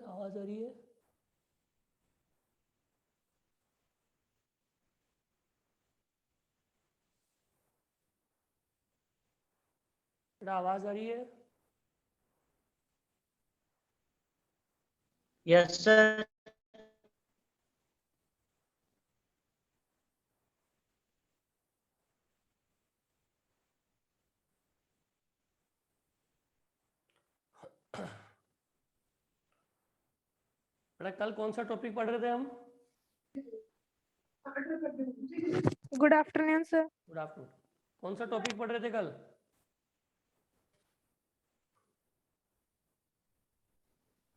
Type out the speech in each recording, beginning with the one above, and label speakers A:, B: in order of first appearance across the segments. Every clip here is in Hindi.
A: आवाज आ रही है? बेटा आवाज आ रही है?
B: Yes sir.
A: बेटा कल कौन सा टॉपिक पढ़ रहे थे हम?
C: Good afternoon sir.
A: Good afternoon. कौन सा टॉपिक पढ़ रहे थे कल?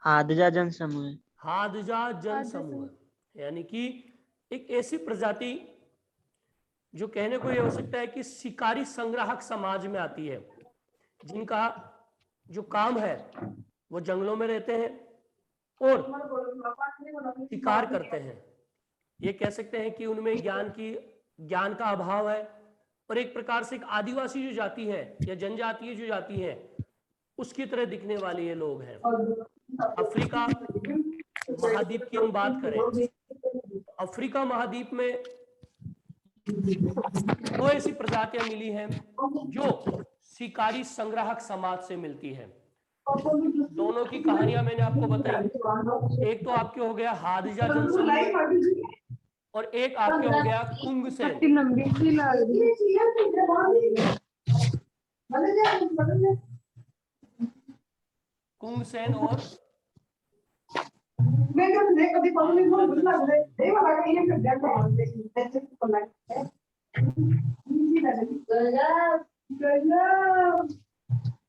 B: हादजा जन समूह।
A: हादजा जन समूह, यानी कि एक ऐसी प्रजाति जो कहने को यह हो सकता है कि शिकारी संग्राहक समाज में आती है, जिनका जो काम है वो जंगलों में रहते हैं और शिकार करते हैं। ये कह सकते हैं कि उनमें ज्ञान का अभाव है और एक प्रकार से एक आदिवासी जो जाति है या जनजातीय जो जाति है उसकी तरह दिखने वाले ये लोग हैं। अफ्रीका महाद्वीप की हम बात करें, अफ्रीका महाद्वीप में दो ऐसी प्रजातियां मिली हैं जो शिकारी संग्राहक समाज से मिलती है। दोनों की कहानियां मैंने आपको बताई। एक तो आपके हो गया हादजा जनसमूह और एक आपके हो गया कुंगसेन। कुंगसेन और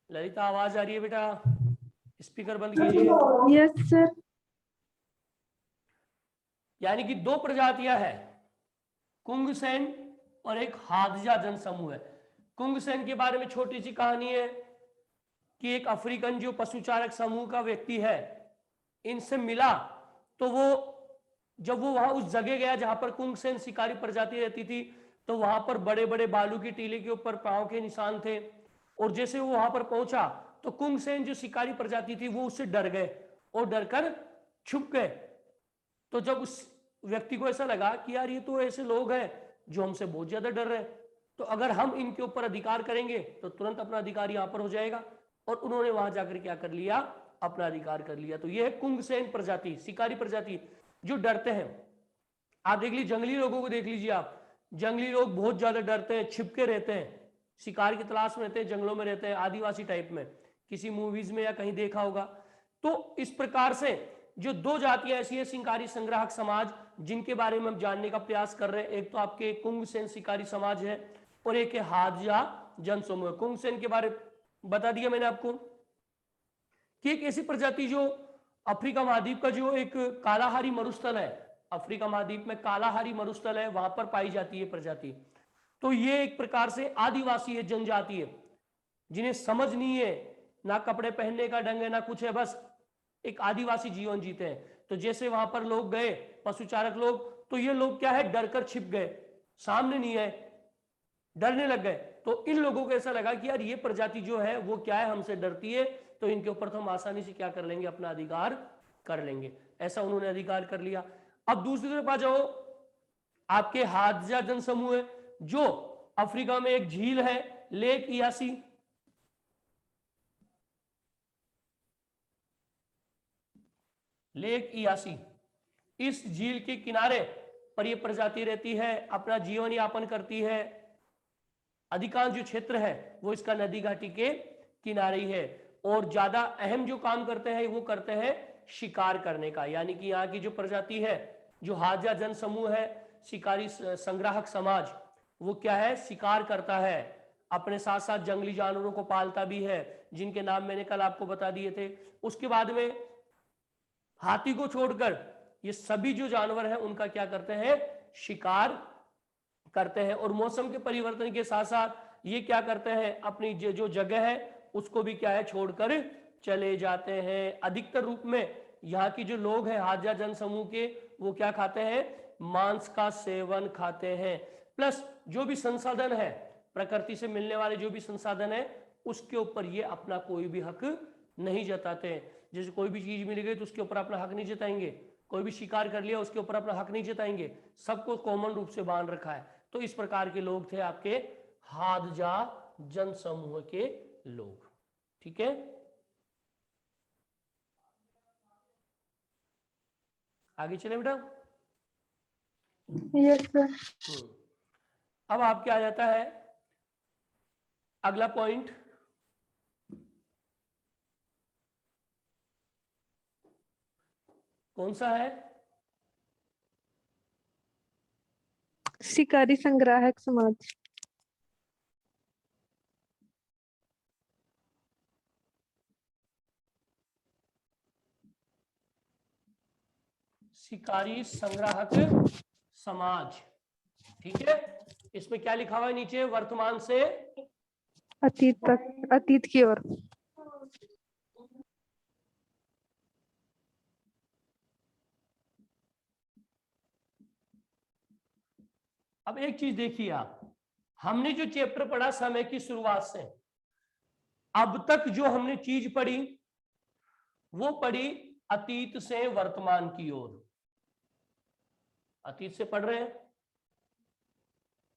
A: ललिता आवाज आ रही है बेटा? स्पीकर बंद कीजिए।
C: Yes sir.
A: यानी कि दो प्रजातियां हैं, कुंगसेन और एक हादजा जनसमूह है। कुंगसेन के बारे में छोटी सी कहानी है कि एक अफ्रीकन जो पशुचारक समूह का व्यक्ति है इनसे मिला, तो वो जब वो वहां उस जगह गया जहां पर कुंगसेन शिकारी प्रजाति रहती थी, तो वहां पर बड़े बड़े बालू की टीले के ऊपर पांव के निशान थे। और जैसे वो वहां पर पहुंचा तो कुंगसेन जो शिकारी प्रजाति थी वो उससे डर गए और डरकर छुप गए। तो जब उस व्यक्ति को ऐसा लगा कि यार ये तो ऐसे लोग हैं जो हमसे बहुत ज्यादा डर रहे हैं, तो अगर हम इनके ऊपर अधिकार करेंगे तो तुरंत अपना अधिकार यहां पर हो जाएगा। और उन्होंने वहां जाकर क्या कर लिया, अपना अधिकार कर लिया। तो यह है कुंगसेन प्रजाति, शिकारी प्रजाति जो डरते हैं। आप देख लीजिए, जंगली लोगों को देख लीजिए आप, जंगली लोग बहुत ज्यादा डरते हैं, छिपके रहते हैं, शिकार की तलाश में रहते हैं, जंगलों में रहते हैं, आदिवासी टाइप में, किसी मूवीज में या कहीं देखा होगा। तो इस प्रकार से जो दो जातियां ऐसी है शिकारी संग्राहक समाज जिनके बारे में हम जानने का प्रयास कर रहे हैं, एक तो आपके कुंगसेन शिकारी समाज है और एक है हादजा जनसमूह। कुंगसेन के बारे बता दिया मैंने आपको कि एक ऐसी प्रजाति जो अफ्रीका महाद्वीप का जो एक कालाहारी मरुस्थल है, अफ्रीका महाद्वीप में कालाहारी मरुस्थल है, वहां पर पाई जाती है प्रजाति। तो ये एक प्रकार से आदिवासी है, जनजाति है, जिन्हें समझ नहीं है, ना कपड़े पहनने का ढंग है ना कुछ है, बस एक आदिवासी जीवन जीते हैं। तो जैसे वहां पर लोग गए पशुचारक लोग, तो ये लोग क्या है, डरकर छिप गए, सामने नहीं है, डरने लग गए। तो इन लोगों को ऐसा लगा कि यार ये प्रजाति जो है वो क्या है, हमसे डरती है, तो इनके ऊपर तो हम आसानी से क्या कर लेंगे, अपना अधिकार कर लेंगे। ऐसा उन्होंने अधिकार कर लिया। अब दूसरी तरफ आ जाओ, आपके हादजा जनसमूह है जो अफ्रीका में एक झील है, लेक इयासी, लेक इयासी, इस झील के किनारे पर यह प्रजाति रहती है, अपना जीवन यापन करती है। अधिकांश जो क्षेत्र है वो इसका नदी घाटी के किनारे ही है और ज्यादा अहम जो काम करते हैं वो करते हैं शिकार करने का। यानी कि यहाँ की जो प्रजाति है, जो हादजा जन समूह है, शिकारी संग्राहक समाज, वो क्या है, शिकार करता है, अपने साथ साथ जंगली जानवरों को पालता भी है, जिनके नाम मैंने कल आपको बता दिए थे। उसके बाद में हाथी को छोड़कर ये सभी जो जानवर हैं उनका क्या करते हैं, शिकार करते हैं। और मौसम के परिवर्तन के साथ साथ ये क्या करते हैं, अपनी जो जगह है उसको भी क्या है, छोड़कर चले जाते हैं। अधिकतर रूप में यहाँ की जो लोग हैं हादजा जन समूह के, वो क्या खाते हैं, मांस का सेवन खाते हैं। प्लस जो भी संसाधन है, प्रकृति से मिलने वाले जो भी संसाधन है, उसके ऊपर ये अपना कोई भी हक नहीं जताते हैं। जैसे कोई भी चीज मिल गई तो उसके ऊपर अपना हक नहीं जताएंगे, कोई भी शिकार कर लिया उसके ऊपर अपना हक नहीं जताएंगे, सबको कॉमन रूप से बांध रखा है। तो इस प्रकार के लोग थे आपके हादजा जन समूह के लोग। ठीक है, आगे चले बेटा।
C: Yes, sir.
A: अब आपके आ जाता है अगला पॉइंट, कौन सा है?
C: शिकारी संग्राहक समाज।
A: शिकारी संग्राहक समाज। ठीक है, इसमें क्या लिखा हुआ है नीचे? वर्तमान से
C: अतीत तक, अतीत की ओर।
A: अब एक चीज देखिए आप, हमने जो चैप्टर पढ़ा समय की शुरुआत से अब तक जो हमने चीज पढ़ी वो पढ़ी अतीत से वर्तमान की ओर। अतीत से पढ़ रहे हैं,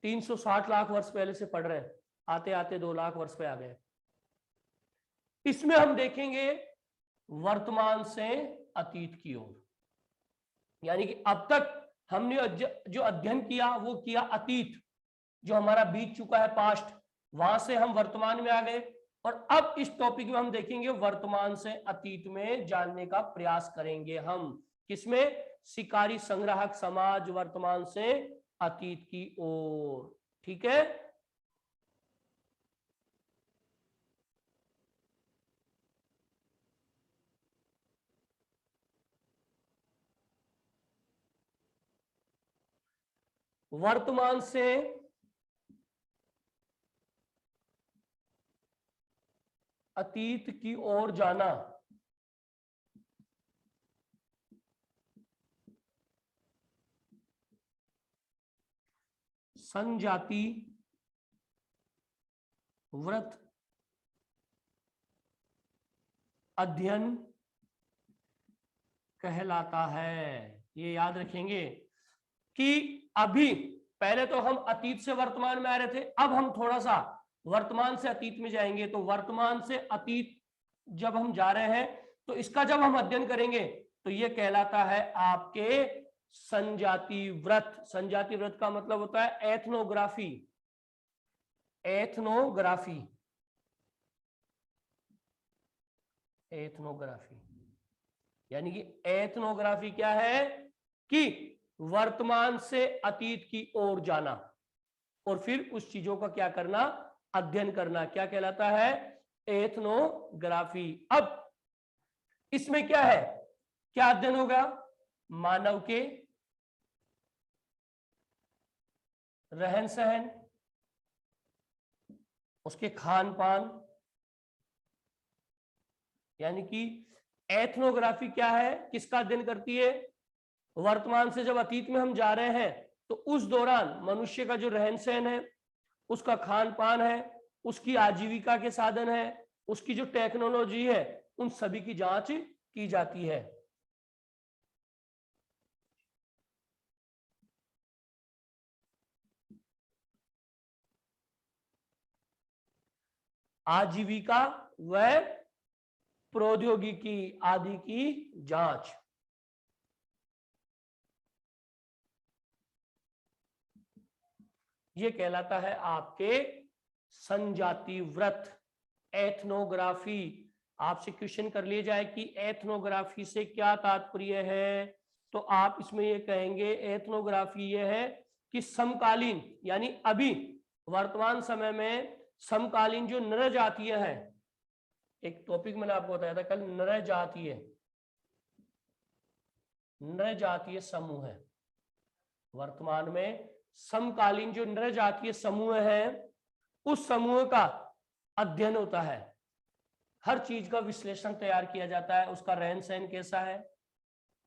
A: 360 लाख वर्ष पहले से पढ़ रहे हैं, आते आते 2 लाख वर्ष पे आ गए। इसमें हम देखेंगे वर्तमान से अतीत की ओर, यानी कि अब तक हमने जो अध्ययन किया वो किया अतीत, जो हमारा बीत चुका है पास्ट, वहां से हम वर्तमान में आ गए। और अब इस टॉपिक में हम देखेंगे वर्तमान से अतीत में जानने का प्रयास करेंगे हम। किसमें? शिकारी संग्राहक समाज, वर्तमान से अतीत की ओर। ठीक है, वर्तमान से अतीत की ओर जाना। संजाति व्रत अध्ययन कहलाता है। ये याद रखेंगे कि अभी पहले तो हम अतीत से वर्तमान में आ रहे थे, अब हम थोड़ा सा वर्तमान से अतीत में जाएंगे। तो वर्तमान से अतीत जब हम जा रहे हैं तो इसका जब हम अध्ययन करेंगे तो ये कहलाता है आपके संजाति व्रत। संजाति व्रत का मतलब होता है एथनोग्राफी। एथनोग्राफी, एथनोग्राफी यानी कि एथनोग्राफी क्या है कि वर्तमान से अतीत की ओर जाना और फिर उस चीजों का क्या करना? अध्ययन करना। क्या कहलाता है? एथनोग्राफी। अब इसमें क्या है? क्या अध्ययन होगा? मानव के रहन सहन, उसके खान पान, यानी कि एथनोग्राफी क्या है, किसका अध्ययन करती है? वर्तमान से जब अतीत में हम जा रहे हैं तो उस दौरान मनुष्य का जो रहन सहन है, उसका खान पान है, उसकी आजीविका के साधन है, उसकी जो टेक्नोलॉजी है, उन सभी की जांच की जाती है। आजीविका व प्रौद्योगिकी आदि की जांच। ये कहलाता है आपके संजाति व्रत, एथनोग्राफी। आपसे क्वेश्चन कर लिया जाए कि एथनोग्राफी से क्या तात्पर्य है, तो आप इसमें ये कहेंगे एथनोग्राफी ये है कि समकालीन, यानी अभी वर्तमान समय में समकालीन जो नर जातीय है, एक टॉपिक मैंने आपको बताया था कल, नर जातीय, नर जातीय समूह है। वर्तमान में समकालीन जो नर जातीय समूह है उस समूह का अध्ययन होता है। हर चीज का विश्लेषण तैयार किया जाता है। उसका रहन सहन कैसा है,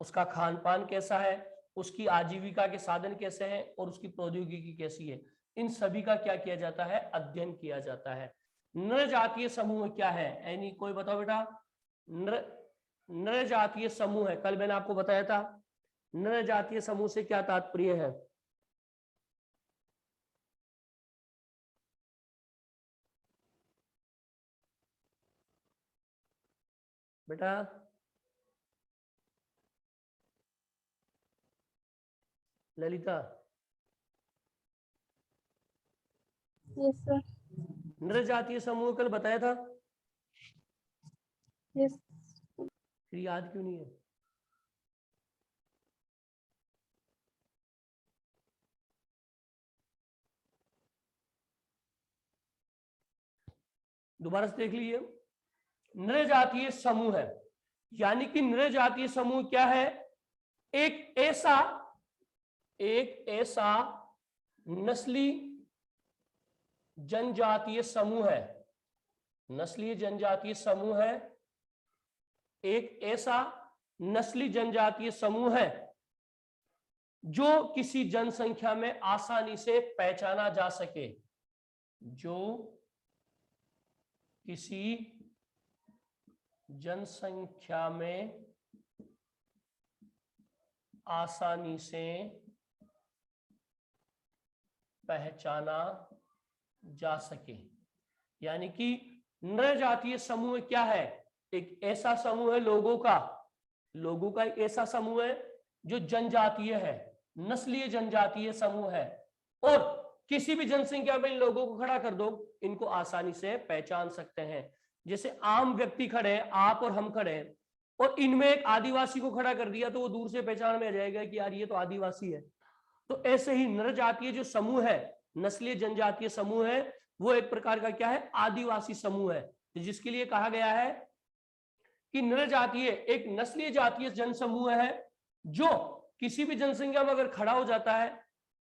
A: उसका खान पान कैसा है, उसकी आजीविका के साधन कैसे हैं और उसकी प्रौद्योगिकी कैसी है, इन सभी का क्या किया जाता है? अध्ययन किया जाता है। नर जातीय समूह क्या है? यानी कोई बताओ बेटा, नर जातीय समूह है। कल मैंने आपको बताया था नर जातीय समूह से क्या तात्पर्य है। बेटा ललिता,
C: यस सर।
A: नर जातीय समूह कल बताया था,
C: यस।
A: फिर याद क्यों नहीं है? दोबारा से देख लीजिए। नर जातीय समूह है, यानी कि नर जातीय समूह क्या है? एक ऐसा नस्ली जनजातीय समूह है। नस्लीय जनजातीय समूह है, एक ऐसा नस्ली जनजातीय समूह है जो किसी जनसंख्या में आसानी से पहचाना जा सके, जो किसी जनसंख्या में आसानी से पहचाना जा सके। यानी कि नर जातीय समूह क्या है? एक ऐसा समूह है लोगों का एक ऐसा समूह है जो जनजातीय है, नस्लीय जनजातीय समूह है, और किसी भी जनसंख्या में इन लोगों को खड़ा कर दो, इनको आसानी से पहचान सकते हैं। जैसे आम व्यक्ति खड़े हैं, आप और हम खड़े हैं, और इनमें एक आदिवासी को खड़ा कर दिया तो वो दूर से पहचान में आ जाएगा कि यार ये तो आदिवासी है। तो ऐसे ही नर जातीय जो समूह है, नस्लीय जनजातीय समूह है, वो एक प्रकार का क्या है? आदिवासी समूह है, जिसके लिए कहा गया है कि नर जातीय एक नस्लीय जातीय जनसमूह है जो किसी भी जनसंख्या में अगर खड़ा हो जाता है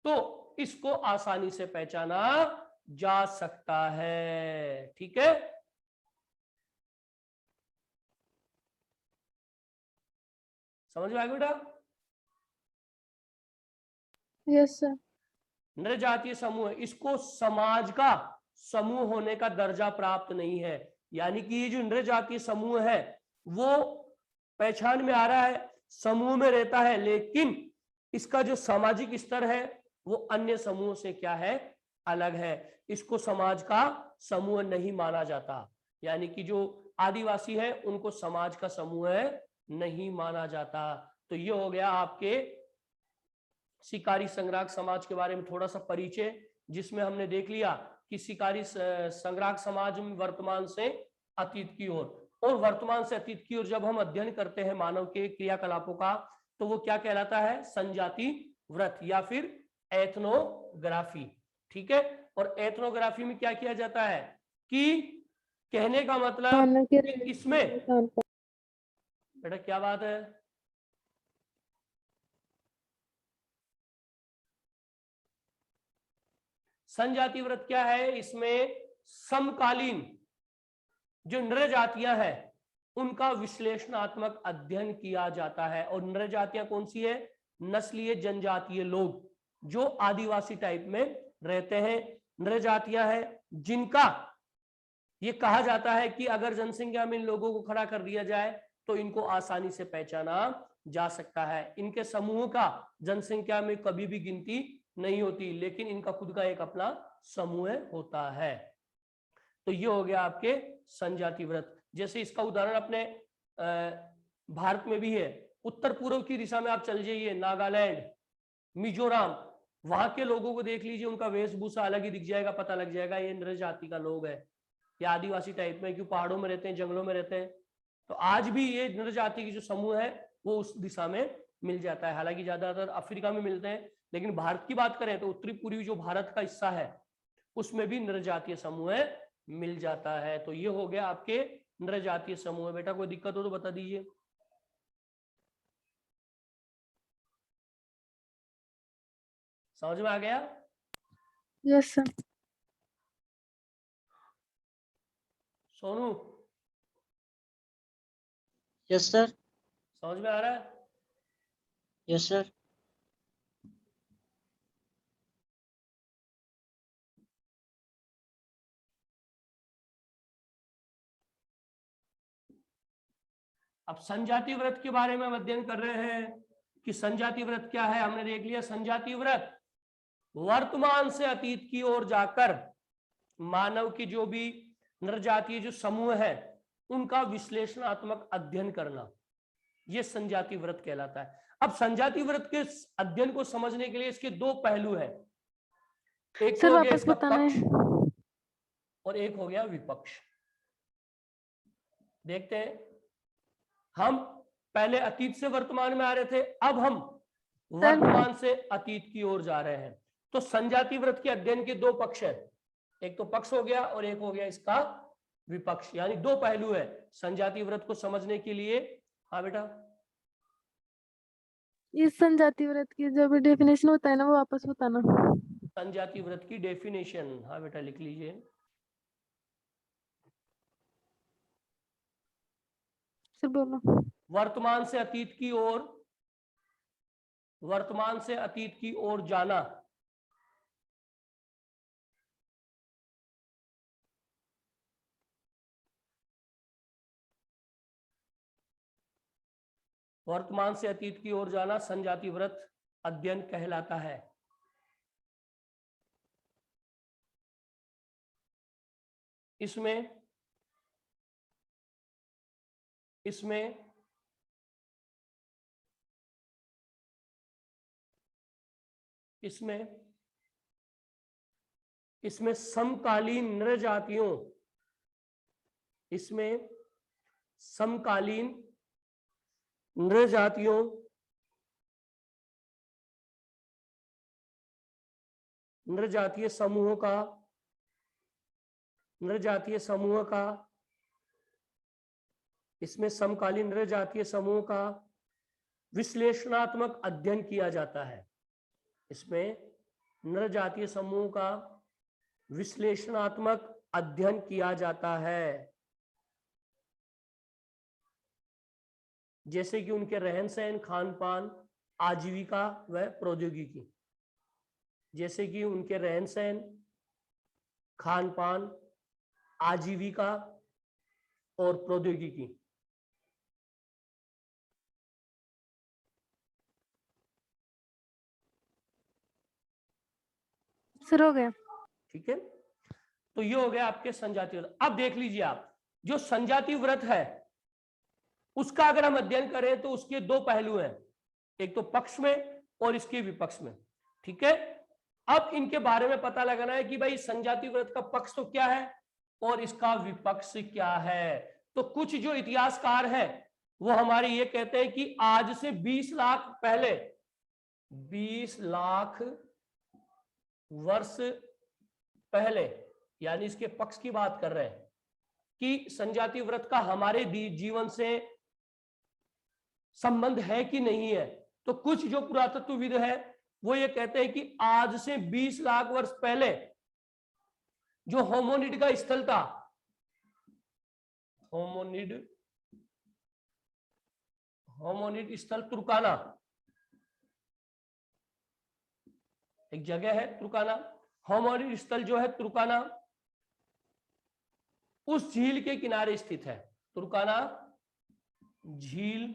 A: तो इसको आसानी से पहचाना जा सकता है। ठीक है, समझ में आ गया बेटा?
C: Yes sir.
A: नर जातीय समूह, इसको समाज का समूह होने का दर्जा प्राप्त नहीं है। यानी कि ये जो नर जातीय समूह है वो पहचान में आ रहा है, समूह में रहता है, लेकिन इसका जो सामाजिक स्तर है वो अन्य समूह से क्या है? अलग है। इसको समाज का समूह नहीं माना जाता। यानी कि जो आदिवासी है उनको समाज का समूह नहीं माना जाता। तो ये हो गया आपके शिकारी संग्राहक समाज के बारे में थोड़ा सा परिचय, जिसमें हमने देख लिया कि शिकारी संग्राहक समाज में वर्तमान से अतीत की ओर, और वर्तमान से अतीत की ओर जब हम अध्ययन करते हैं मानव के क्रियाकलापों का, तो वो क्या कहलाता है? संजाति व्रत या फिर एथनोग्राफी। ठीक है, और एथनोग्राफी में क्या किया जाता है कि कहने का मतलब
C: मानव के
A: कि इसमें
C: इंसान पर।
A: बेटा क्या बात है? संजाति व्रत क्या है? इसमें समकालीन जो नर जातियां हैं उनका विश्लेषणात्मक अध्ययन किया जाता है। और नर जातियां कौन सी है? नस्लीय जनजातीय लोग जो आदिवासी टाइप में रहते हैं। नर जातियां हैं जिनका ये कहा जाता है कि अगर जनसंख्या में इन लोगों को खड़ा कर दिया जाए तो इनको आसानी से पहचाना जा सकता है। इनके समूह का जनसंख्या में कभी भी गिनती नहीं होती, लेकिन इनका खुद का एक अपना समूह होता है। तो ये हो गया आपके संजाति व्रत। जैसे इसका उदाहरण अपने भारत में भी है। उत्तर पूर्व की दिशा में आप चल जाइए, नागालैंड, मिजोरम, वहां के लोगों को देख लीजिए, उनका वेशभूषा अलग ही दिख जाएगा, पता लग जाएगा ये नर जाति का लोग है या आदिवासी टाइप में, क्यों पहाड़ों में रहते हैं, जंगलों में रहते हैं। तो आज भी ये नर जाति की जो समूह है वो उस दिशा में मिल जाता है। हालांकि ज्यादातर अफ्रीका में मिलते हैं, लेकिन भारत की बात करें तो उत्तरी पूर्वी जो भारत का हिस्सा है उसमें भी नर जातीय समूह मिल जाता है। तो ये हो गया आपके नर जातीय समूह। बेटा कोई दिक्कत हो तो बता दीजिए। समझ में आ गया?
C: Yes sir.
A: Sonu
B: yes sir.
A: समझ में आ रहा है?
B: Yes sir.
A: अब संजाति व्रत के बारे में हम अध्ययन कर रहे हैं कि संजाति व्रत क्या है। हमने देख लिया संजाति व्रत वर्तमान से अतीत की ओर जाकर मानव की जो भी नरजातीय जो समूह है उनका विश्लेषणात्मक अध्ययन करना, यह संजाति व्रत कहलाता है। अब संजाति व्रत के अध्ययन को समझने के लिए इसके दो पहलू हैं, एक
C: सर
A: तो हो गया
C: वापस
A: इसका
C: बताना
A: पक्ष
C: है।
A: और एक हो गया विपक्ष। देखते हैं, हम पहले अतीत से वर्तमान में आ रहे थे, अब हम वर्तमान से अतीत की ओर जा रहे हैं। तो संजाति व्रत के अध्ययन के दो पक्ष हैं, एक तो पक्ष हो गया और एक हो गया इसका विपक्ष, यानी दो पहलू है संजाति व्रत को समझने के लिए। हाँ बेटा,
C: इस संजाति व्रत की जो भी डेफिनेशन होता है ना वो वापस बताना।
A: संजाति व्रत की डेफिनेशन, हाँ बेटा लिख लीजिए।
C: सर बोलो।
A: वर्तमान से अतीत की ओर, वर्तमान से अतीत की ओर जाना, वर्तमान से अतीत की ओर जाना संजाति व्रत अध्ययन कहलाता है। इसमें समकालीन नृजातियों, इसमें समकालीन नृजातियों नृजातीय समूह का इसमें समकालीन नृजातीय समूह का विश्लेषणात्मक अध्ययन किया जाता है। इसमें नृजातीय समूह का विश्लेषणात्मक अध्ययन किया जाता है, जैसे कि उनके रहन सहन, खान पान, आजीविका व प्रौद्योगिकी, जैसे कि उनके रहन सहन, खान पान, आजीविका और प्रौद्योगिकी।
C: सर हो गया।
A: ठीक है, तो ये हो गया आपके संजाति व्रत। अब देख लीजिए आप, जो संजाति व्रत है उसका अगर हम अध्ययन करें तो उसके दो पहलू हैं, एक तो पक्ष में और इसके विपक्ष में। ठीक है, अब इनके बारे में पता लगाना है कि भाई संजाति व्रत का पक्ष तो क्या है और इसका विपक्ष क्या है। तो कुछ जो इतिहासकार हैं वो हमारे ये कहते हैं कि आज से 20 लाख पहले, 20 लाख वर्ष पहले, यानी इसके पक्ष की बात कर रहे हैं कि संजाति व्रत का हमारे जीवन से संबंध है कि नहीं है। तो कुछ जो पुरातत्वविद है वो ये कहते हैं कि आज से 20 लाख वर्ष पहले जो होमोनिड का स्थल था, होमोनिड स्थल तुर्काना, एक जगह है तुर्काना, होमोनिड स्थल जो है तुर्काना उस झील के किनारे स्थित है। तुर्काना झील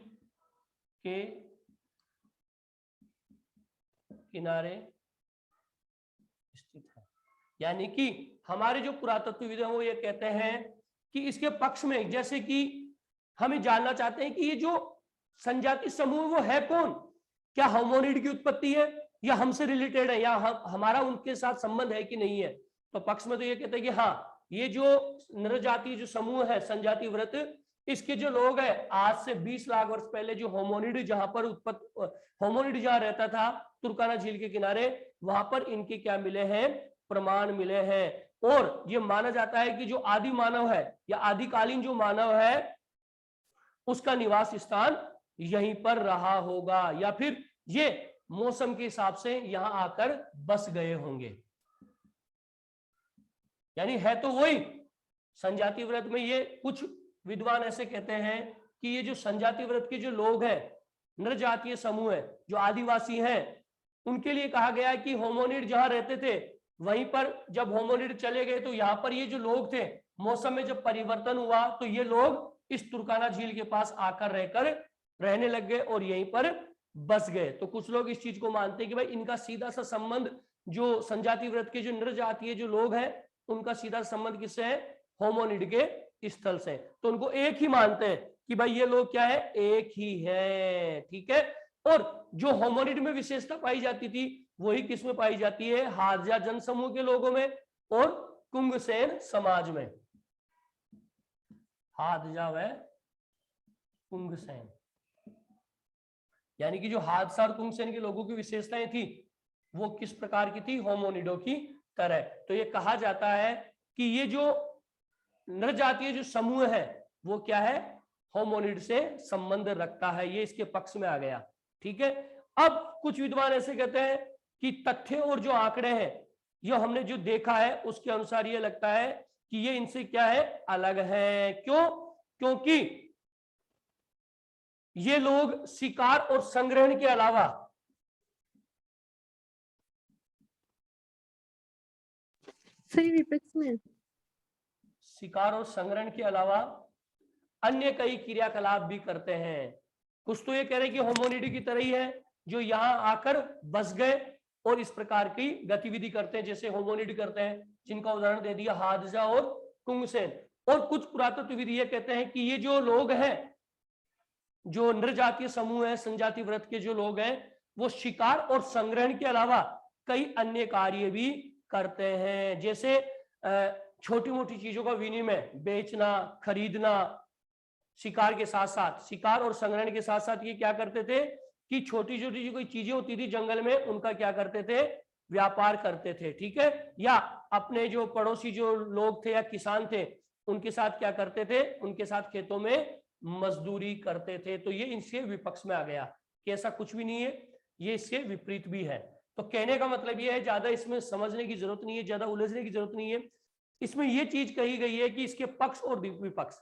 A: के किनारे स्थित है, यानी कि हमारे जो पुरातत्वविद हैं वो ये कहते हैं कि इसके पक्ष में, जैसे कि हमें जानना चाहते हैं कि ये जो संजाति समूह वो है कौन, क्या होमोनिड की उत्पत्ति है या हमसे रिलेटेड है या हमारा उनके साथ संबंध है कि नहीं है। तो पक्ष में तो ये कहते हैं कि हाँ, ये जो नरजातीय जो समूह है संजाति व्रत, इसके जो लोग हैं आज से 20 लाख वर्ष पहले जो होमोनिड जहां पर होमोनिड जहां रहता था तुर्काना झील के किनारे, वहां पर इनके क्या मिले हैं, प्रमाण मिले हैं। और ये माना जाता है कि जो आदि मानव है या आदिकालीन जो मानव है उसका निवास स्थान यहीं पर रहा होगा, या फिर ये मौसम के हिसाब से यहां आकर बस गए होंगे। यानी है तो वही संजाति व्रत में। ये कुछ विद्वान ऐसे कहते हैं कि ये जो संजाति व्रत के जो लोग हैं, नरजातीय समूह है, जो आदिवासी हैं, उनके लिए कहा गया है कि होमोनिड जहां रहते थे वहीं पर जब होमोनिड चले गए तो यहाँ पर ये जो लोग थे, मौसम में जब परिवर्तन हुआ तो ये लोग इस तुर्काना झील के पास आकर रहकर रहने लग गए और यहीं पर बस गए। तो कुछ लोग इस चीज को मानते हैं कि भाई इनका सीधा सा संबंध जो संजाति व्रत के जो नृजातीय जो लोग हैं उनका सीधा संबंध किससे है, होमोनिड के स्थल से। तो उनको एक ही मानते हैं कि भाई ये लोग क्या है, एक ही है, ठीक है। और जो होमोनिड में विशेषता पाई जाती थी वही किस में पाई जाती है, हादजा जनसमूह के लोगों में और कुंगसेन समाज में। हादजा व कुंगसेन, यानी कि जो हादसा और कुंगसेन के लोगों की विशेषताएं थी वो किस प्रकार की थी, होमोनिडो की तरह। तो ये कहा जाता है कि ये जो नरजातीय जो समूह है वो क्या है, होमोनिड से संबंध रखता है। ये इसके पक्ष में आ गया, ठीक है। अब कुछ विद्वान ऐसे कहते हैं कि तथ्य और जो आंकड़े हैं ये हमने जो देखा है उसके अनुसार ये लगता है कि ये इनसे क्या है, अलग है। क्यों? क्योंकि ये लोग शिकार और संग्रहण के अलावा
C: सही विपक्ष में
A: शिकार और संग्रहण के अलावा अन्य कई क्रियाकलाप भी करते हैं। कुछ तो ये कह रहे हैं कि होमोनिड की तरह ही है जो यहां आकर बस गए और इस प्रकार की गतिविधि करते हैं जैसे होमोनिड करते हैं, जिनका उदाहरण दे दिया हादजा और कुंगसेन। और कुछ पुरातत्वविद ये कहते हैं कि ये जो लोग हैं, जो नृजातीय समूह है, संजाति व्रत के जो लोग हैं, वो शिकार और संग्रहण के अलावा कई अन्य कार्य भी करते हैं, जैसे छोटी मोटी चीजों का विनिमय, बेचना, खरीदना। शिकार के साथ साथ, शिकार और संग्रहण के साथ साथ ये क्या करते थे कि छोटी छोटी जो कोई चीजें होती थी जंगल में उनका क्या करते थे, व्यापार करते थे, ठीक है। या अपने जो पड़ोसी जो लोग थे या किसान थे उनके साथ क्या करते थे, उनके साथ खेतों में मजदूरी करते थे। तो ये इसके विपक्ष में आ गया कि ऐसा कुछ भी नहीं है, ये इसके विपरीत भी है। तो कहने का मतलब ये है, ज्यादा इसमें समझने की जरूरत नहीं है, ज्यादा उलझने की जरूरत नहीं है। इसमें यह चीज कही गई है कि इसके पक्ष और विपक्ष।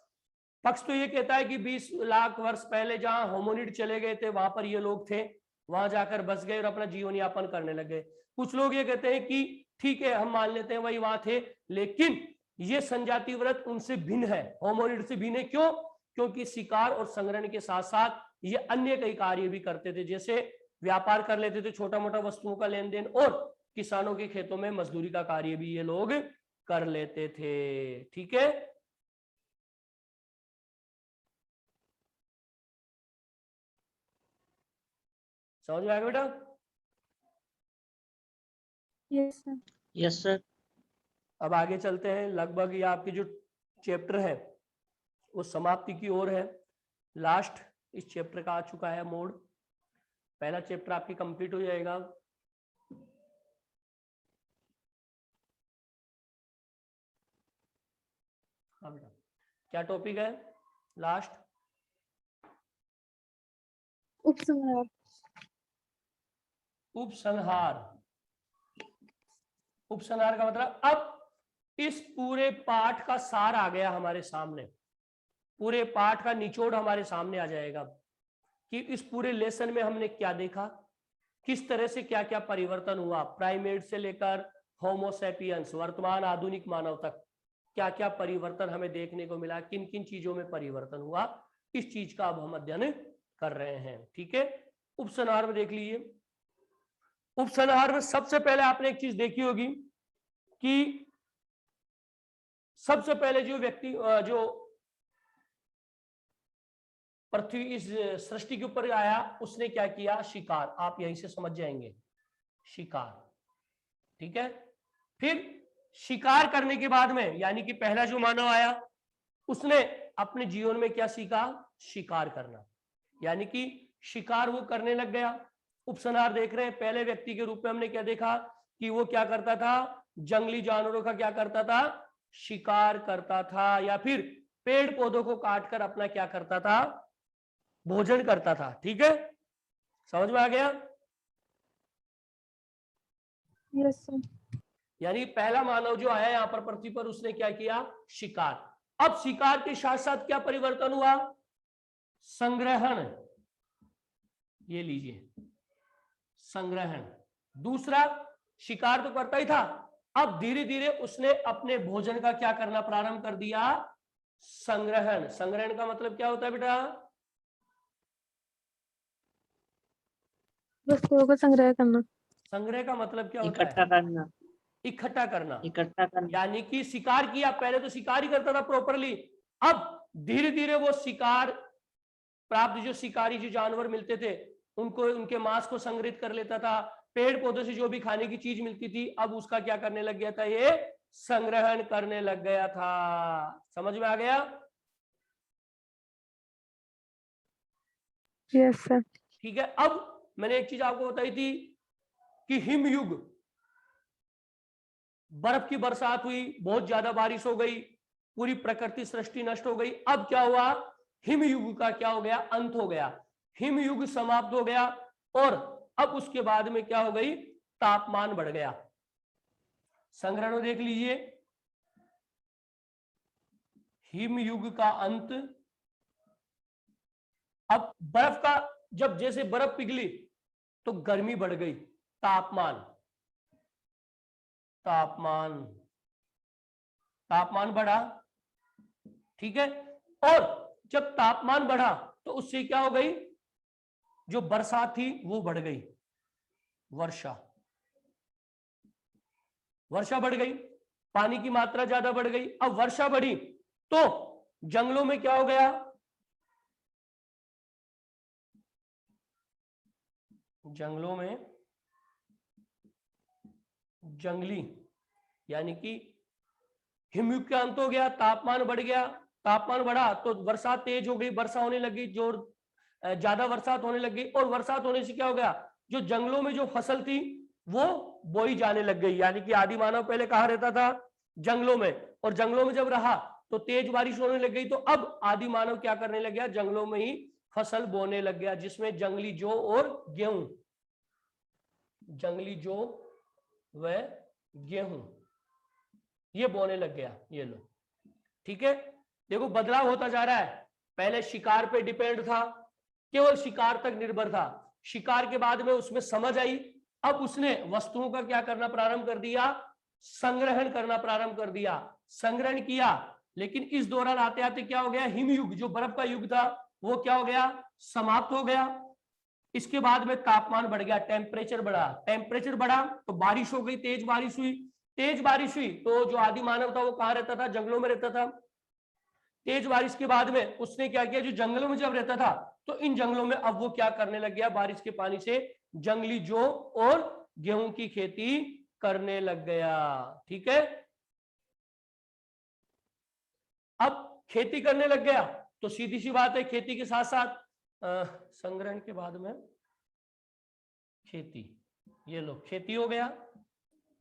A: पक्ष तो ये कहता है कि 20 लाख वर्ष पहले जहां होमोनिड चले गए थे वहां पर ये लोग थे, वहां जाकर बस गए और अपना जीवन यापन करने लगे। कुछ लोग ये कहते हैं कि ठीक है, हम मान लेते हैं वही वहां थे, लेकिन ये संजाति व्रत उनसे भिन्न है, होमोनिड से भिन्न है। क्यों? क्योंकि शिकार और संग्रहण के साथ साथ ये अन्य कई कार्य भी करते थे, जैसे व्यापार कर लेते थे, छोटा मोटा वस्तुओं का लेन देन, और किसानों के खेतों में मजदूरी का कार्य भी ये लोग कर लेते थे, ठीक है। समझ में आएगा बेटा?
C: Yes sir.
B: Yes sir.
A: अब आगे चलते हैं। लगभग ये आपके जो चैप्टर है वो समाप्ति की ओर है। लास्ट इस चैप्टर का आ चुका है मोड। पहला चैप्टर आपकी कंप्लीट हो जाएगा। हाँ बेटा, क्या टॉपिक है लास्ट?
C: उपसंहार।
A: उपसंहार। उपसंहार का मतलब, अब इस पूरे पाठ का सार आ गया हमारे सामने, पूरे पाठ का निचोड़ हमारे सामने आ जाएगा कि इस पूरे लेसन में हमने क्या देखा, किस तरह से क्या क्या परिवर्तन हुआ, प्राइमेट से लेकर होमोसेपियंस वर्तमान आधुनिक मानव तक क्या क्या परिवर्तन हमें देखने को मिला, किन किन चीजों में परिवर्तन हुआ, इस चीज का अब हम अध्ययन कर रहे हैं, ठीक है। उपसंहार में देख लीजिए। उपसंहार में सबसे पहले आपने एक चीज देखी होगी कि सबसे पहले जो व्यक्ति जो पृथ्वी इस सृष्टि के ऊपर आया उसने क्या किया, शिकार। आप यहीं से समझ जाएंगे, शिकार, ठीक है। फिर शिकार करने के बाद में, यानी कि पहला जो मानव आया उसने अपने जीवन में क्या सीखा, शिकार करना, यानी कि शिकार वो करने लग गया। उपसंहार देख रहे हैं, पहले व्यक्ति के रूप में हमने क्या देखा कि वो क्या करता था, जंगली जानवरों का क्या करता था, शिकार करता था, या फिर पेड़ पौधों को काटकर अपना क्या करता था, भोजन करता था, ठीक है। समझ में आ गया?
C: Yes sir.
A: यानी पहला मानव जो आया यहां पर पृथ्वी पर उसने क्या किया, शिकार। अब शिकार के साथ साथ क्या परिवर्तन हुआ, संग्रहण। ये लीजिए, संग्रहण। दूसरा, शिकार तो करता ही था, अब धीरे धीरे उसने अपने भोजन का क्या करना प्रारंभ कर दिया, संग्रहण। संग्रहण का मतलब क्या होता है बेटा?
C: वस्तुओं को संग्रह करना।
A: संग्रह का मतलब क्या होता
B: इकट्ठा
A: है?
B: करना।
A: इकट्ठा करना।
B: इकट्ठा करना।
A: यानी कि शिकार किया, पहले तो शिकार ही करता था प्रॉपरली, अब धीरे धीरे वो शिकार प्राप्त जो शिकारी जो जानवर मिलते थे उनको, उनके मांस को संग्रहित कर लेता था। पेड़ पौधों से जो भी खाने की चीज मिलती थी अब उसका क्या करने लग गया था? ये संग्रहण करने लग गया था। समझ में आ गया?
C: Yes sir.
A: ठीक है। अब मैंने एक चीज आपको बताई थी कि हिमयुग, बर्फ की बरसात हुई, बहुत ज्यादा बारिश हो गई, पूरी प्रकृति सृष्टि नष्ट हो गई। अब क्या हुआ? हिमयुग का क्या हो गया? अंत हो गया। हिमयुग समाप्त हो गया और अब उसके बाद में क्या हो गई? तापमान बढ़ गया। संग्रहण देख लीजिए, हिमयुग का अंत। अब बर्फ का, जब जैसे बर्फ पिघली तो गर्मी बढ़ गई, तापमान तापमान तापमान बढ़ा। ठीक है। और जब तापमान बढ़ा तो उससे क्या हो गई? जो बरसात थी वो बढ़ गई, वर्षा वर्षा बढ़ गई, पानी की मात्रा ज्यादा बढ़ गई। अब वर्षा बढ़ी तो जंगलों में क्या हो गया? जंगलों में जंगली, यानी कि हिमयुग का अंत हो गया, तापमान बढ़ गया। तापमान बढ़ा तो वर्षा तेज हो गई, वर्षा होने लगी, जोर ज्यादा बरसात होने लगी। और बरसात होने से क्या हो गया? जो जंगलों में जो फसल थी वो बोई जाने लग गई। यानी कि आदि मानव पहले कहाँ रहता था? जंगलों में। और जंगलों में जब रहा तो तेज बारिश होने लग गई, तो अब आदि मानव क्या करने लग गया? जंगलों में ही फसल बोने लग गया, जिसमें जंगली जौ और गेहूं, जंगली जौ व गेहूं ये बोने लग गया। ये लो, ठीक है। देखो बदलाव होता जा रहा है। पहले शिकार पे डिपेंड था, केवल शिकार तक निर्भर था। शिकार के बाद में उसमें समझ आई, अब उसने वस्तुओं का क्या करना प्रारंभ कर दिया? संग्रहण करना प्रारंभ कर दिया। संग्रहण किया, लेकिन इस दौरान आते आते क्या हो गया? हिमयुग, जो बर्फ का युग था वो क्या हो गया? समाप्त हो गया। इसके बाद में तापमान बढ़ गया, टेम्परेचर बढ़ा। टेम्परेचर बढ़ा तो बारिश हो गई, तेज बारिश हुई। तेज बारिश हुई तो जो आदि मानव था वो कहां रहता था? जंगलों में रहता था। तेज बारिश के बाद में उसने क्या किया? जो जंगलों में जब रहता था तो इन जंगलों में अब वो क्या करने लग गया? बारिश के पानी से जंगली जौ और गेहूं की खेती करने लग गया। ठीक है। अब खेती करने लग गया तो सीधी सी बात है, खेती के साथ साथ संग्रहण के बाद में खेती, ये लो खेती हो गया,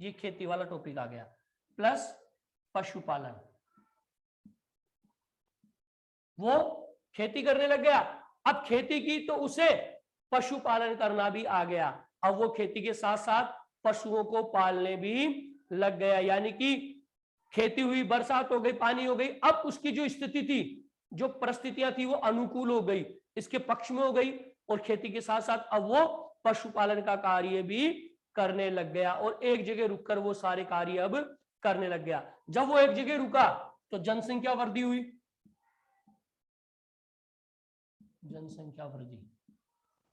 A: ये खेती वाला टॉपिक आ गया, प्लस पशुपालन। वो खेती करने लग गया। अब खेती की तो उसे पशुपालन करना भी आ गया। अब वो खेती के साथ साथ पशुओं को पालने भी लग गया। यानी कि खेती हुई, बरसात हो गई, पानी हो गई, अब उसकी जो स्थिति थी, जो परिस्थितियां थी वो अनुकूल हो गई, इसके पक्ष में हो गई। और खेती के साथ साथ अब वो पशुपालन का कार्य भी करने लग गया और एक जगह रुककर वो सारे कार्य अब करने लग गया। जब वो एक जगह रुका तो जनसंख्या वृद्धि हुई। जनसंख्या वृद्धि,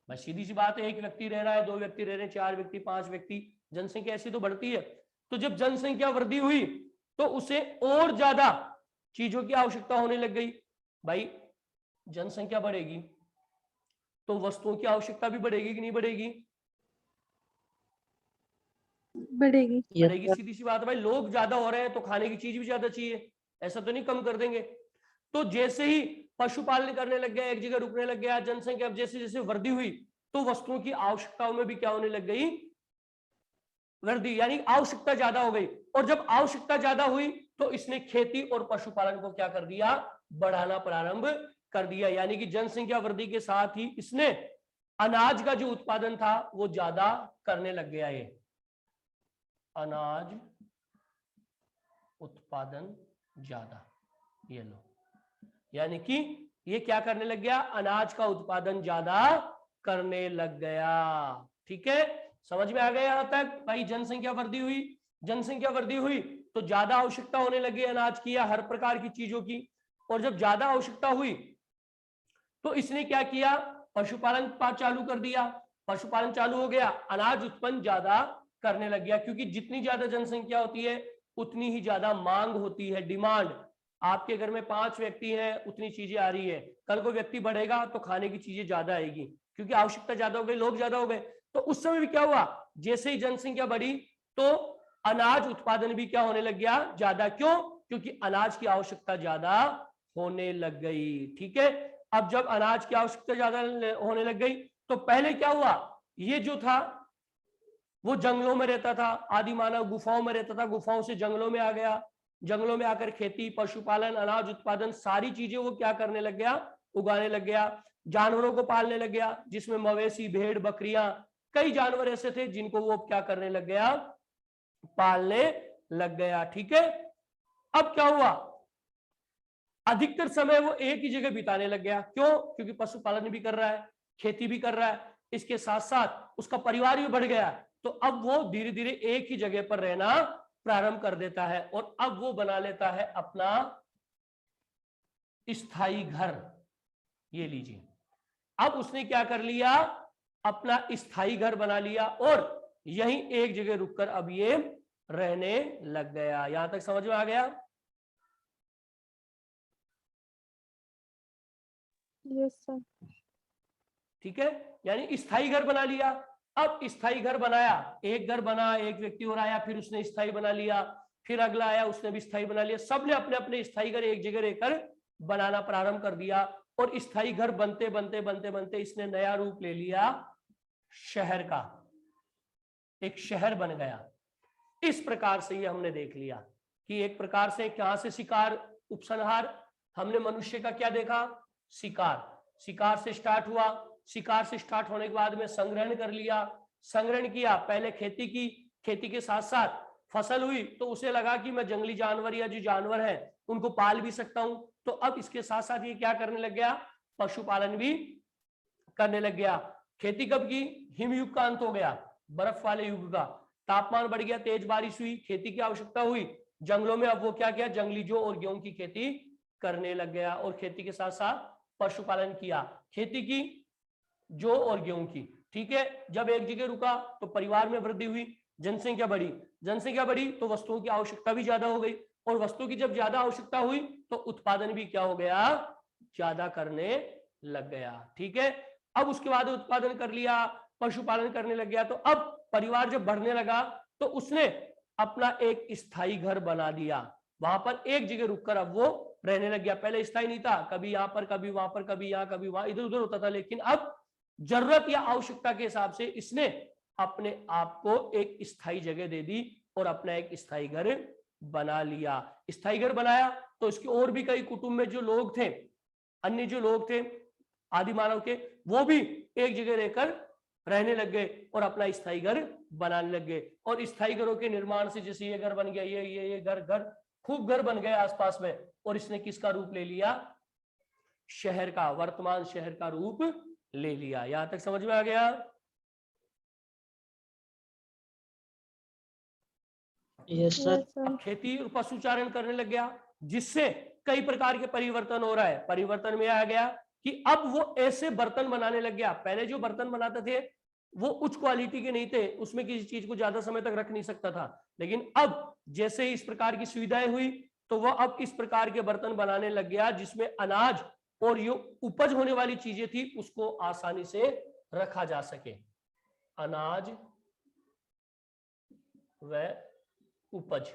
A: बस सीधी सी बात है, एक व्यक्ति रह रहा है, 2 व्यक्ति रह रहे हैं, 4 व्यक्ति, 5 व्यक्ति, जनसंख्या ऐसी तो बढ़ती है। तो जब जनसंख्या वृद्धि हुई तो उसे और ज्यादा चीजों की आवश्यकता होने लग गई। भाई जनसंख्या बढ़ेगी तो वस्तुओं की आवश्यकता भी बढ़ेगी कि नहीं बढ़ेगी?
C: बढ़ेगी।
A: बढ़ेगी, सीधी सी बात है भाई। लोग ज्यादा हो रहे हैं तो खाने की चीज भी ज्यादा चाहिए, ऐसा तो नहीं कम कर देंगे। तो जैसे ही पशुपालन करने लग गया, एक जगह रुकने लग गया, जनसंख्या जैसे जैसे वृद्धि हुई तो वस्तुओं की आवश्यकताओं में भी क्या होने लग गई? वृद्धि, यानी आवश्यकता ज्यादा हो गई। और जब आवश्यकता ज्यादा हुई तो इसने खेती और पशुपालन को क्या कर दिया? बढ़ाना प्रारंभ कर दिया। यानी कि जनसंख्या वृद्धि के साथ ही इसने अनाज का जो उत्पादन था वो ज्यादा करने लग गया है। अनाज उत्पादन ज्यादा, ये लो, यानी कि ये क्या करने लग गया? अनाज का उत्पादन ज्यादा करने लग गया। ठीक है, समझ में आ गया यहां तक? भाई जनसंख्या वृद्धि हुई, जनसंख्या वृद्धि हुई तो ज्यादा आवश्यकता होने लगी अनाज की या हर प्रकार की चीजों की। और जब ज्यादा आवश्यकता हुई तो इसने क्या किया, पशुपालन चालू कर दिया। पशुपालन चालू हो गया, अनाज उत्पन्न ज्यादा करने लग गया, क्योंकि जितनी ज्यादा जनसंख्या होती है उतनी ही ज्यादा मांग होती है, डिमांड। आपके घर में 5 व्यक्ति हैं, उतनी चीजें आ रही है, कल को व्यक्ति बढ़ेगा तो खाने की चीजें ज्यादा आएगी, क्योंकि आवश्यकता ज्यादा हो गई, लोग ज्यादा हो गए। तो उस समय भी क्या हुआ, जैसे ही जनसंख्या बढ़ी तो अनाज उत्पादन भी क्या होने लग गया, ज्यादा। क्यों? क्योंकि अनाज की आवश्यकता ज्यादा होने लग गई। ठीक है, अब जब अनाज की आवश्यकता ज्यादा होने लग गई तो पहले क्या हुआ, ये जो था वो जंगलों में रहता था, आदि मानव गुफाओं में रहता था, गुफाओं से जंगलों में आ गया, जंगलों में आकर खेती, पशुपालन, अनाज उत्पादन, सारी चीजें वो क्या करने लग गया, उगाने लग गया। जानवरों को पालने लग गया, जिसमें मवेशी, भेड़, बकरियां, कई जानवर ऐसे थे जिनको वो क्या करने लग गया, पालने लग गया। ठीक है, अब क्या हुआ, अधिकतर समय वो एक ही जगह बिताने लग गया। क्यों? क्योंकि पशुपालन भी कर रहा है, खेती भी कर रहा है, इसके साथ साथ उसका परिवार भी बढ़ गया। तो अब वो धीरे धीरे एक ही जगह पर रहना प्रारंभ कर देता है और अब वो बना लेता है अपना स्थायी घर। ये लीजिए, अब उसने क्या कर लिया, अपना स्थायी घर बना लिया और यहीं एक जगह रुककर अब ये रहने लग गया। यहां तक समझ में आ गया?
C: Yes sir.
A: ठीक है, यानी स्थायी घर बना लिया। अब स्थायी घर बनाया, एक घर बना, एक व्यक्ति और आया, फिर उसने स्थायी बना लिया, फिर अगला आया, उसने भी स्थायी बना लिया। सबने अपने अपने स्थायी घर एक जगह रहकर बनाना प्रारंभ कर दिया और स्थायी घर बनते बनते बनते बनते इसने नया रूप ले लिया शहर का, एक शहर बन गया। इस प्रकार से ये हमने देख लिया कि एक प्रकार से कहां से शिकार, उपसंहार, हमने मनुष्य का क्या देखा, शिकार, शिकार से स्टार्ट हुआ, शिकार से स्टार्ट होने के बाद में संग्रहण कर लिया, संग्रहण किया, पहले खेती की, खेती के साथ साथ फसल हुई तो उसे लगा कि मैं जंगली जानवर या जो जानवर है उनको पाल भी सकता हूं। तो अब इसके साथ साथ ये क्या करने लग गया, पशुपालन भी करने लग गया। खेती कब की, हिमयुग का अंत हो गया, बर्फ वाले युग का, तापमान बढ़ गया, तेज बारिश हुई, खेती की आवश्यकता हुई, जंगलों में अब वो क्या किया, जंगली जौ और गेहूं की खेती करने लग गया और खेती के साथ साथ पशुपालन किया, खेती की जौ और गेहूं की। ठीक है, जब एक जगह रुका तो परिवार में वृद्धि हुई, जनसंख्या बढ़ी, जनसंख्या बढ़ी तो वस्तुओं की आवश्यकता भी ज्यादा हो गई और वस्तु की जब ज्यादा आवश्यकता हुई तो उत्पादन भी क्या हो गया, ज्यादा करने लग गया। ठीक है, अब उसके बाद उत्पादन कर लिया, पशुपालन करने लग गया, तो अब परिवार जब बढ़ने लगा तो उसने अपना एक स्थायी घर बना दिया, वहां पर एक जगह रुककर अब वो रहने लग गया। पहले स्थायी नहीं था, कभी यहां पर, कभी वहां पर, कभी यहां, कभी वहां, इधर उधर होता था, लेकिन अब जरूरत या आवश्यकता के हिसाब से इसने अपने आप को एक स्थायी जगह दे दी और अपना एक स्थायी घर बना लिया। स्थायी घर बनाया तो इसके और भी कई कुटुंब में जो लोग थे, अन्य जो लोग थे आदि मानव के, वो भी एक जगह रहकर रहने लग गए और अपना स्थायी घर बनाने लग गए। और स्थायी घरों के निर्माण से जैसे ये घर बन गया, ये घर खूब घर बन गए आसपास में, और इसने किसका रूप ले लिया, शहर का, वर्तमान शहर का रूप ले लिया। यहां तक समझ में आ गया?
B: Yes sir.
A: अब खेती और पशुचारण करने लग गया, जिससे कई प्रकार के परिवर्तन हो रहा है। परिवर्तन में आ गया कि अब वो ऐसे बर्तन बनाने लग गया, पहले जो बर्तन बनाते थे वो उच्च क्वालिटी के नहीं थे, उसमें किसी चीज को ज्यादा समय तक रख नहीं सकता था, लेकिन अब जैसे ही इस प्रकार की सुविधाएं हुई तो वह अब इस प्रकार के बर्तन बनाने लग गया जिसमें अनाज और जो उपज होने वाली चीजें थी उसको आसानी से रखा जा सके। अनाज व उपज,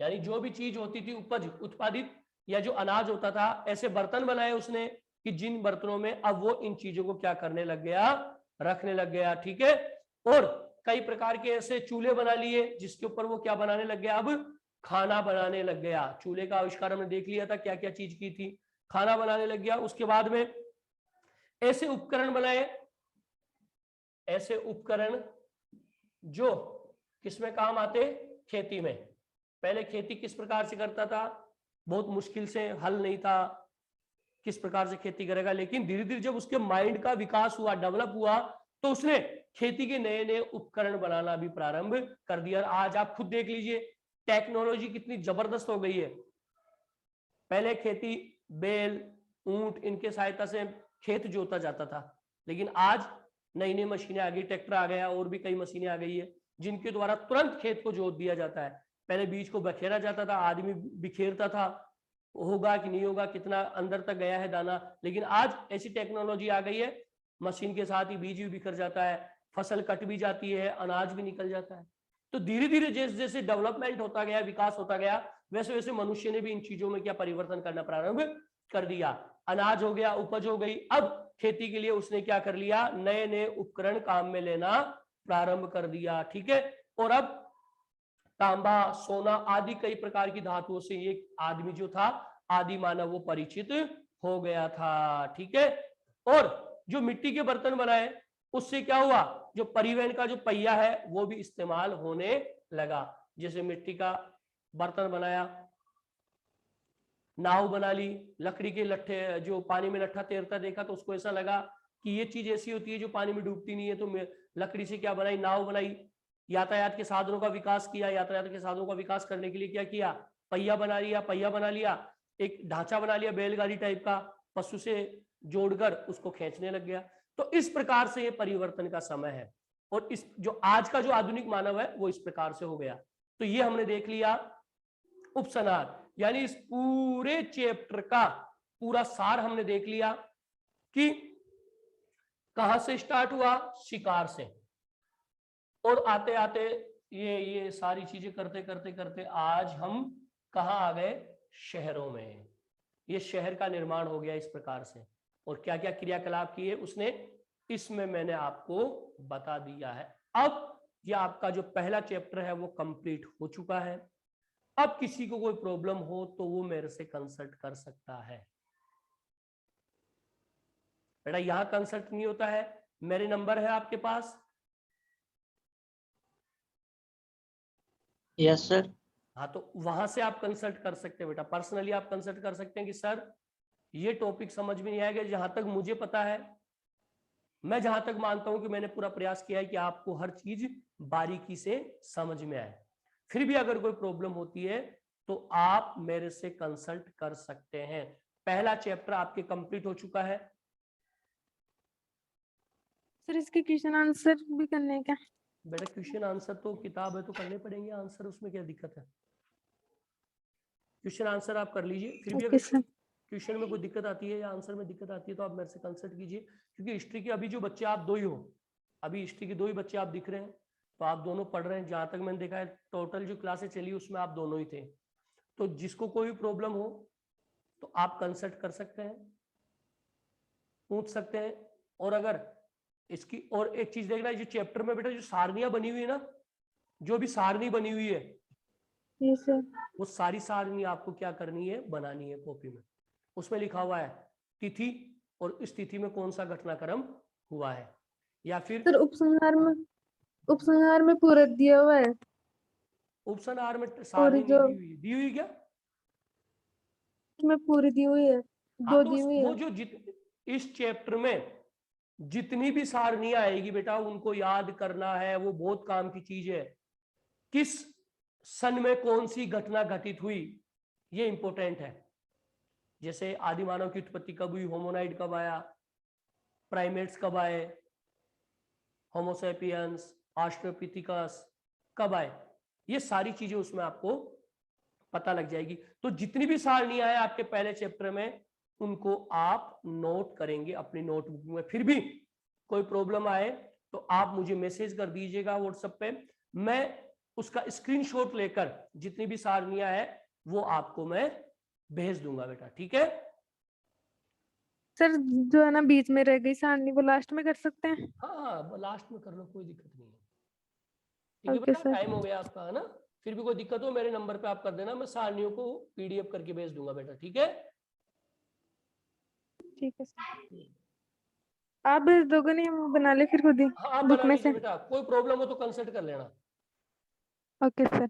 A: यानी जो भी चीज होती थी उपज, उत्पादित या जो अनाज होता था, ऐसे बर्तन बनाए उसने कि जिन बर्तनों में अब वो इन चीजों को क्या करने लग गया, रखने लग गया। ठीक है, और कई प्रकार के ऐसे चूल्हे बना लिए जिसके ऊपर वो क्या बनाने लग गया, अब खाना बनाने लग गया। चूल्हे का आविष्कार हमने देख लिया था, क्या क्या चीज की थी, खाना बनाने लग गया। उसके बाद में ऐसे उपकरण बनाए, ऐसे उपकरण जो किसमें काम आते, खेती में। पहले खेती किस प्रकार से करता था, बहुत मुश्किल से, हल नहीं था, किस प्रकार से खेती करेगा, लेकिन धीरे धीरे जब उसके माइंड का विकास हुआ, डेवलप हुआ, तो उसने खेती के नए नए उपकरण बनाना भी प्रारंभ कर दिया। आज आप खुद देख लीजिए टेक्नोलॉजी कितनी जबरदस्त हो गई है। पहले खेती बैल, ऊंट, इनके सहायता से खेत जोता जाता था। लेकिन आज नई नई मशीनें आ गई, ट्रैक्टर आ गया, और भी कई मशीनें आ गई है जिनके द्वारा तुरंत खेत को जोत दिया जाता है। पहले बीज को बखेरा जाता था, आदमी बिखेरता था, होगा कि नहीं होगा, कितना अंदर तक गया है दाना, लेकिन आज ऐसी टेक्नोलॉजी आ गई है, मशीन के साथ ही बीज भी बिखर जाता है, फसल कट भी जाती है, अनाज भी निकल जाता है। तो धीरे धीरे जैसे जैसे डेवलपमेंट होता गया, विकास होता गया, वैसे वैसे मनुष्य ने भी इन चीजों में क्या परिवर्तन करना प्रारंभ कर दिया। अनाज हो गया, उपज हो गई, अब खेती के लिए उसने क्या कर लिया, नए नए उपकरण काम में लेना प्रारंभ कर दिया। ठीक है, और अब तांबा, सोना आदि कई प्रकार की धातुओं से ये आदमी जो था, आदि मानव, वो परिचित हो गया था। ठीक है, और जो मिट्टी के बर्तन बनाए उससे क्या हुआ, जो परिवहन का जो पहिया है वो भी इस्तेमाल होने लगा। जैसे मिट्टी का बर्तन बनाया, नाव बना ली, लकड़ी के लट्ठे, जो पानी में लट्ठा तैरता देखा तो उसको ऐसा लगा कि ये चीज ऐसी होती है जो पानी में डूबती नहीं है, तो लकड़ी से क्या बनाई, नाव बनाई। यातायात के साधनों का विकास किया, यातायात के साधनों का विकास करने के लिए क्या किया, पहिया बना लिया, पहिया बना लिया, एक ढांचा बना लिया बैलगाड़ी टाइप का, पशु से जोड़कर उसको खींचने लग गया। तो इस प्रकार से ये परिवर्तन का समय है, और इस जो आज का जो आधुनिक मानव है वो इस प्रकार से हो गया। तो ये हमने देख लिया उपसंहार, यानी इस पूरे चैप्टर का पूरा सार हमने देख लिया कि कहां से स्टार्ट हुआ, शिकार से, और आते आते ये सारी चीजें करते करते करते आज हम कहां आ गए, शहरों में। ये शहर का निर्माण हो गया इस प्रकार से, और क्या क्या क्रियाकलाप किए उसने, इसमें मैंने आपको बता दिया है। अब ये आपका जो पहला चैप्टर है वो कंप्लीट हो चुका है। अब किसी को कोई प्रॉब्लम हो तो वो मेरे से कंसल्ट कर सकता है। बेटा यहां कंसल्ट नहीं होता है, मेरे नंबर है आपके पास।
B: Yes sir.
A: हाँ, तो वहां से आप कंसल्ट कर सकते हैं बेटा, पर्सनली आप कंसल्ट कर सकते हैं कि सर ये टॉपिक समझ में नहीं आएगा। जहां तक मुझे पता है, मैं जहां तक मानता हूं कि मैंने पूरा प्रयास किया है कि आपको हर चीज बारीकी से समझ में आए। फिर भी अगर कोई प्रॉब्लम होती है तो आप मेरे से कंसल्ट कर सकते हैं। पहला चैप्टर आपके कंप्लीट हो चुका है।
C: सर इसके क्वेश्चन आंसर भी करने हैं क्या?
A: बेटा क्वेश्चन आंसर तो किताब है तो करने पड़ेंगे, आंसर उसमें क्या दिक्कत है, क्वेश्चन आंसर आप कर लीजिए। फिर भी
C: ओके
A: अगर
C: सर।
A: क्वेश्चन में कोई दिक्कत आती है या आंसर में दिक्कत आती है तो आप मेरे से कंसल्ट कीजिए, क्योंकि हिस्ट्री के अभी जो बच्चे आप दो ही हो, अभी हिस्ट्री के दो ही बच्चे आप दिख रहे हैं, तो आप दोनों पढ़ रहे हैं। जहां तक मैंने देखा है टोटल जो क्लासेस चली उसमें आप दोनों ही थे। तो जिसको कोई भी प्रॉब्लम हो तो आप कंसल्ट कर सकते हैं, पूछ सकते हैं। और अगर इसकी और एक चीज देखना है, जो चैप्टर में बेटा जो सारनियां बनी हुई है ना, जो भी सारनी बनी हुई है
C: यस सर।
A: वो सारी सारनी आपको क्या करनी है, बनानी है कॉपी में। उसमें लिखा हुआ है तिथि और इस तिथि में कौन सा घटनाक्रम हुआ है, या फिर
C: सर उपसंहार में पूरक दिया हुआ है,
A: उपसंहार में
C: और
A: सारनी नहीं
C: जो
A: दी हुई क्या?
C: में पूरी दी हुई है,
A: हाँ,
C: दो
A: तो
C: दी हुई
A: वो
C: है।
A: जो इस चैप्टर में जितनी भी सारनियां आएगी बेटा उनको याद करना है, वो बहुत काम की चीज है। किस सन में कौन सी घटना घटित हुई ये इंपॉर्टेंट है। जैसे आदि मानव की उत्पत्ति कब हुई, होमोनाइड कब आया, प्राइमेट्स कब आए, होमोसेपियंस, ऑस्ट्रोपिथिकस कब आए, ये सारी चीजें उसमें आपको पता लग जाएगी। तो जितनी भी सारनियां हैं आपके पहले चैप्टर में उनको आप नोट करेंगे अपनी नोटबुक में। फिर भी कोई प्रॉब्लम आए तो आप मुझे मैसेज कर दीजिएगा व्हाट्सएप पे, मैं उसका स्क्रीनशॉट लेकर जितनी भी सारनियां हैं वो आपको मैं भेज दूंगा बेटा। ठीक है,
C: सर जो है ना बीच में रह गई सारनी वो लास्ट में कर सकते हैं?
A: हाँ लास्ट में कर लो, कोई दिक्कत नहीं है। ठीक है
C: ओके
A: बेटा,
C: सर।
A: टाइम हो गया आपका, है ना। फिर भी कोई दिक्कत हो मेरे नंबर पे आप कर देना, मैं सारनियों को पीडीएफ करके भेज दूंगा बेटा। ठीक है,
C: ठीक है सर। आप भेज दोगे? नहीं हम बना ले फिर खुद ही
A: हाँ आप
C: बुक
A: बना
C: में
A: लीजिए
C: से।
A: बेटा, कोई प्रॉब्लम हो तो कंसल्ट कर लेना।
C: Okay sir.